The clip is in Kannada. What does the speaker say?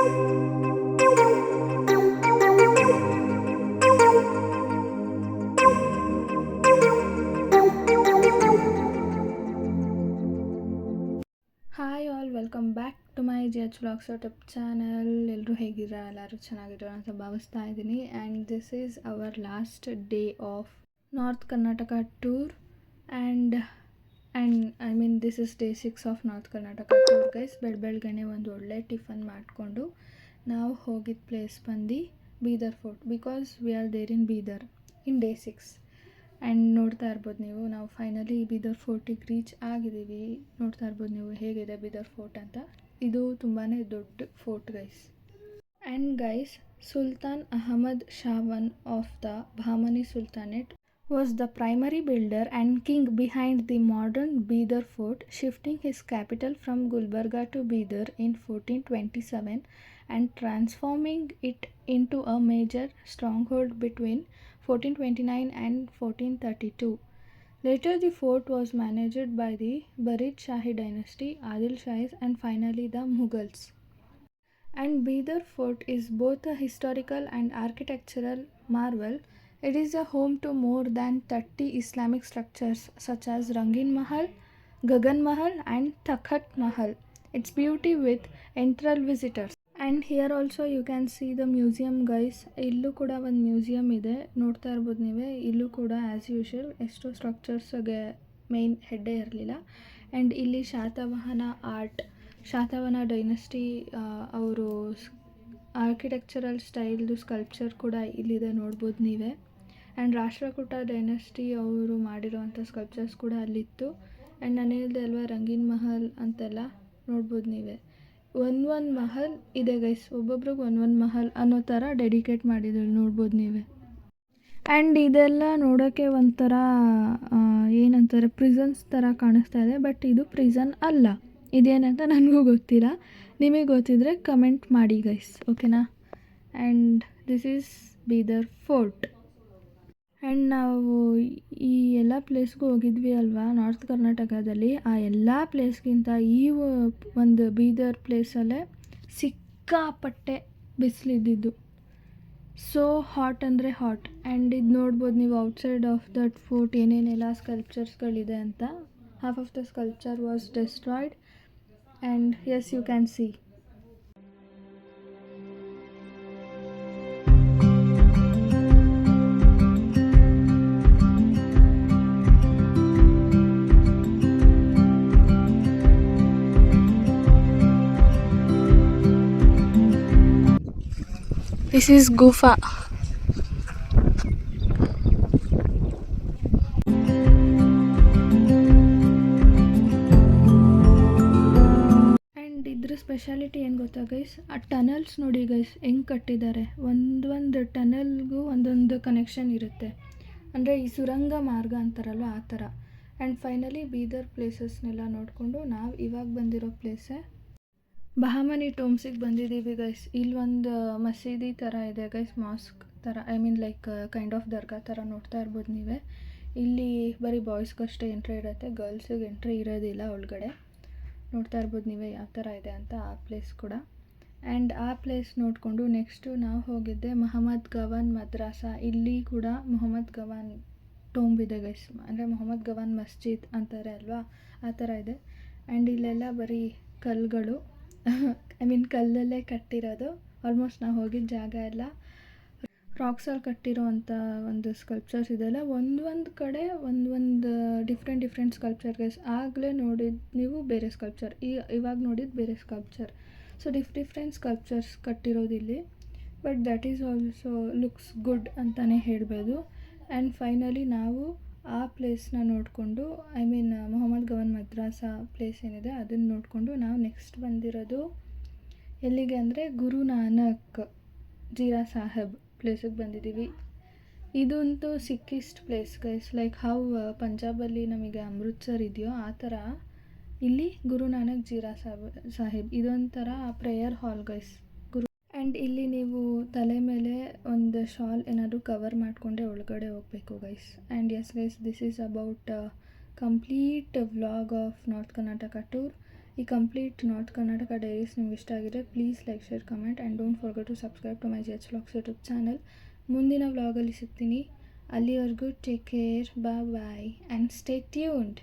Hi all, welcome back to my JH Vlogs YouTube channel. ಎಲ್ಲರೂ ಹೇಗಿದ್ದೀರಾ? ಎಲ್ಲರೂ ಚೆನ್ನಾಗಿದ್ದೀರಾ ಅಂತ ಭಾವಿಸ್ತಾ ಇದ್ದೀನಿ. And this is our last day of north Karnataka tour and I mean this is day 6 of north Karnataka tour guys. ಬೆಳಗ್ಗೆನೆ ಒಂದು ಒಳ್ಳೆ ಟಿಫನ್ ಮಾಡಿಕೊಂಡು ನಾವು ಹೋಗಿದ್ದ ಪ್ಲೇಸ್ ಬಂದು Bidar fort, because we are there in Bidar in day 6. And ನೋಡ್ತಾ ಇರ್ಬೋದು ನೀವು, ನಾವು ಫೈನಲಿ ಬೀದರ್ ಫೋರ್ಟಿಗೆ ರೀಚ್ ಆಗಿದ್ದೀವಿ. ನೋಡ್ತಾ ಇರ್ಬೋದು ನೀವು ಹೇಗಿದೆ ಬೀದರ್ ಫೋರ್ಟ್ ಅಂತ. ಇದು ತುಂಬಾ ದೊಡ್ಡ fort guys. And guys, Sultan Ahmad ಶಾವನ್ of the Bahmani Sultanate was the primary builder and king behind the modern Bidar fort, shifting his capital from Gulbarga to Bidar in 1427 and transforming it into a major stronghold between 1429 and 1432. Later the fort was managed by the Barid Shahi dynasty, Adil Shahis, and finally the Mughals. And Bidar fort is both a historical and architectural marvel. It is a home to more than 30 Islamic structures such as Rangin Mahal, Gagan Mahal, and Takhat Mahal. Its beauty with enthrall visitors. And here also you can see the museum guys. ಇಲ್ಲೂ ಕೂಡ ಒಂದು ಮ್ಯೂಸಿಯಂ ಇದೆ, ನೋಡ್ತಾ ಇರ್ಬೋದು ನೀವೇ. ಇಲ್ಲೂ ಕೂಡ ಆ್ಯಸ್ ಯೂಶುವಲ್ ಎಷ್ಟು ಸ್ಟ್ರಕ್ಚರ್ಸ್ಗೆ ಮೇನ್ ಹೆಡ್ಡೇ ಇರಲಿಲ್ಲ. ಆ್ಯಂಡ್ ಇಲ್ಲಿ ಶಾತವಾಹನ ಡೈನಸ್ಟಿ ಅವರು ಆರ್ಕಿಟೆಕ್ಚರಲ್ ಸ್ಟೈಲ್ದು ಸ್ಕಲ್ಪ್ಚರ್ ಕೂಡ ಇಲ್ಲಿದೆ, ನೋಡ್ಬೋದು ನೀವೇ. ಆ್ಯಂಡ್ ರಾಷ್ಟ್ರಕೂಟ ಡೈನಸ್ಟಿ ಅವರು ಮಾಡಿರೋವಂಥ ಸ್ಕಲ್ಪ್ಚರ್ಸ್ ಕೂಡ ಅಲ್ಲಿತ್ತು. ಆ್ಯಂಡ್ ನಾನು ಹೇಳಿದೆ ಅಲ್ವಾ, ರಂಗೀನ್ ಮಹಲ್ ಅಂತೆಲ್ಲ ನೋಡ್ಬೋದು ನೀವೇ. ಒಂದು ಮಹಲ್ ಇದೆ ಗೈಸ್, ಒಬ್ಬೊಬ್ರಿಗೆ ಒಂದು ಮಹಲ್ ಅನ್ನೋ ಥರ ಡೆಡಿಕೇಟ್ ಮಾಡಿದ್ರು, ನೋಡ್ಬೋದು ನೀವೇ. ಆ್ಯಂಡ್ ಇದೆಲ್ಲ ನೋಡೋಕ್ಕೆ ಒಂಥರ ಏನಂತಾರೆ, ಪ್ರಿಸನ್ಸ್ ಥರ ಕಾಣಿಸ್ತಾ ಇದೆ. ಬಟ್ ಇದು ಪ್ರಿಸನ್ ಅಲ್ಲ, ಇದೇನಂತ ನನಗೂ ಗೊತ್ತಿಲ್ಲ. ನಿಮಗೆ ಗೊತ್ತಿದ್ರೆ ಕಮೆಂಟ್ ಮಾಡಿ ಗೈಸ್, ಓಕೆನಾ. And this is Bidar fort. And ನಾವು ಈ ಎಲ್ಲ ಪ್ಲೇಸ್ಗೂ ಹೋಗಿದ್ವಿ ಅಲ್ವಾ ನಾರ್ತ್ ಕರ್ನಾಟಕದಲ್ಲಿ. ಆ ಎಲ್ಲ ಪ್ಲೇಸ್ಗಿಂತ ಈ ಒಂದು ಬೀದರ್ ಪ್ಲೇಸಲ್ಲೇ ಸಿಕ್ಕಾಪಟ್ಟೆ ಬಿಸಿಲಿದ್ದಿದ್ದು. ಸೋ ಹಾಟ್ ಅಂದರೆ ಹಾಟ್. ಆ್ಯಂಡ್ ಇದು ನೋಡ್ಬೋದು ನೀವು ಔಟ್ಸೈಡ್ ಆಫ್ ದಟ್ ಫೋರ್ಟ್ ಏನೇನೆಲ್ಲ ಸ್ಕಲ್ಪ್ಚರ್ಸ್ಗಳಿದೆ ಅಂತ. Half of the sculpture was destroyed and as you can see. This is Gufa. And ಇದ್ರ ಸ್ಪೆಷಾಲಿಟಿ ಏನು ಗೊತ್ತಾ ಗೈಸ್, ಆ ಟನಲ್ಸ್ ನೋಡಿ ಗೈಸ್ ಹೆಂಗೆ ಕಟ್ಟಿದ್ದಾರೆ. ಒಂದೊಂದು ಟನಲ್ಗೂ ಒಂದೊಂದು ಕನೆಕ್ಷನ್ ಇರುತ್ತೆ, ಅಂದರೆ ಈ ಸುರಂಗ ಮಾರ್ಗ ಅಂತಾರಲ್ವ ಆ ಥರ. ಆ್ಯಂಡ್ ಫೈನಲಿ ಬೀದರ್ ಪ್ಲೇಸಸ್ನೆಲ್ಲ ನೋಡಿಕೊಂಡು ನಾವು ಇವಾಗ ಬಂದಿರೋ ಪ್ಲೇಸೇ ಬಹಾಮನಿ ಟೋಮ್ಸಿಗೆ ಬಂದಿದ್ದೀವಿ ಗೈಸ್. ಇಲ್ಲೊಂದು ಮಸೀದಿ ಥರ ಇದೆ ಗೈಸ್, ಮಾಸ್ಕ್ ಥರ, I mean like kind of dargah ಥರ, ನೋಡ್ತಾ ಇರ್ಬೋದು ನೀವೇ. ಇಲ್ಲಿ ಬರೀ ಬಾಯ್ಸ್ಗಷ್ಟೇ ಎಂಟ್ರಿ ಇರುತ್ತೆ, ಗರ್ಲ್ಸಿಗೆ ಎಂಟ್ರಿ ಇರೋದಿಲ್ಲ ಒಳಗಡೆ. ನೋಡ್ತಾ ಇರ್ಬೋದು ನೀವೇ ಯಾವ ಥರ ಇದೆ ಅಂತ ಆ ಪ್ಲೇಸ್ ಕೂಡ. ಆ್ಯಂಡ್ ಆ ಪ್ಲೇಸ್ ನೋಡಿಕೊಂಡು ನೆಕ್ಸ್ಟು ನಾವು ಹೋಗಿದ್ದೆ ಮೊಹಮ್ಮದ್ ಗವಾನ್ ಮದ್ರಾಸ. ಇಲ್ಲಿ ಕೂಡ ಮೊಹಮ್ಮದ್ ಗವಾನ್ ಟೋಂಬ್ ಇದೆ ಗೈಸ್, ಅಂದರೆ ಮೊಹಮ್ಮದ್ ಗವಾನ್ ಮಸ್ಜಿದ್ ಅಂತಾರೆ ಅಲ್ವಾ, ಆ ಥರ ಇದೆ. ಆ್ಯಂಡ್ ಇಲ್ಲೆಲ್ಲ ಬರೀ ಕಲ್ಲುಗಳು, ಐ ಮೀನ್ ಕಲ್ಲಲ್ಲೇ ಕಟ್ಟಿರೋದು. ಆಲ್ಮೋಸ್ಟ್ ನಾವು ಹೋಗಿದ್ದ ಜಾಗ ಎಲ್ಲ ರಾಕ್ಸಲ್ಲಿ ಕಟ್ಟಿರೋ ಅಂಥ ಒಂದು ಸ್ಕಲ್ಪ್ಚರ್ಸ್ ಇದೆಲ್ಲ. ಒಂದು ಕಡೆ ಒಂದು ಡಿಫ್ರೆಂಟ್ ಸ್ಕಲ್ಪ್ಚರ್ ಗೈಸ್. ಆಗಲೇ ನೋಡಿದ್ದು ನೀವು ಬೇರೆ ಸ್ಕಲ್ಪ್ಚರ್, ಇವಾಗ ನೋಡಿದ್ದು ಬೇರೆ ಸ್ಕಲ್ಪ್ಚರ್. ಸೊ ಡಿಫ್ರೆಂಟ್ ಸ್ಕಲ್ಪ್ಚರ್ಸ್ ಕಟ್ಟಿರೋದಿಲ್ಲಿ. But that is also looks good ಅಂತಲೇ ಹೇಳ್ಬೋದು. ಆ್ಯಂಡ್ ಫೈನಲಿ ನಾವು ಆ ಪ್ಲೇಸ್ನ ನೋಡಿಕೊಂಡು, I mean Mohammad Gawan madrasa place ಏನಿದೆ ಅದನ್ನು ನೋಡಿಕೊಂಡು ನಾವು ನೆಕ್ಸ್ಟ್ ಬಂದಿರೋದು ಎಲ್ಲಿಗೆ ಅಂದರೆ ಗುರು ನಾನಕ್ ಜೀರಾ ಸಾಹೇಬ್ ಪ್ಲೇಸಿಗೆ ಬಂದಿದ್ದೀವಿ. ಇದಂತೂ ಸಿಕ್ಕಿಸ್ಟ್ ಪ್ಲೇಸ್ ಗೈಸ್. ಲೈಕ್ ಹೌ ಪಂಜಾಬಲ್ಲಿ ನಮಗೆ ಅಮೃತ್ಸರ್ ಇದೆಯೋ ಆ ಥರ ಇಲ್ಲಿ ಗುರು ನಾನಕ್ ಜೀರಾ ಸಾಹೇಬ್ ಇದೊಂಥರ ಪ್ರೇಯರ್ ಹಾಲ್ ಗೈಸ್. ಆ್ಯಂಡ್ ಇಲ್ಲಿ ನೀವು ತಲೆ ಮೇಲೆ ಒಂದು ಶಾಲ್ ಏನಾದರೂ ಕವರ್ ಮಾಡಿಕೊಂಡೆ ಒಳಗಡೆ ಹೋಗಬೇಕು guys. And yes guys, this is about complete vlog of north Karnataka tour. ಈ ಕಂಪ್ಲೀಟ್ ನಾರ್ತ್ ಕರ್ನಾಟಕ ಡೈರೀಸ್ ನಿಮ್ಗೆ ಇಷ್ಟ ಆಗಿದೆ please like share comment and don't forget to subscribe to my J H vlogs YouTube channel. ಮುಂದಿನ ವ್ಲಾಗಲ್ಲಿ ಸಿಗ್ತೀನಿ. ಅಲ್ಲಿವರೆಗೂ take care, bye and stay tuned.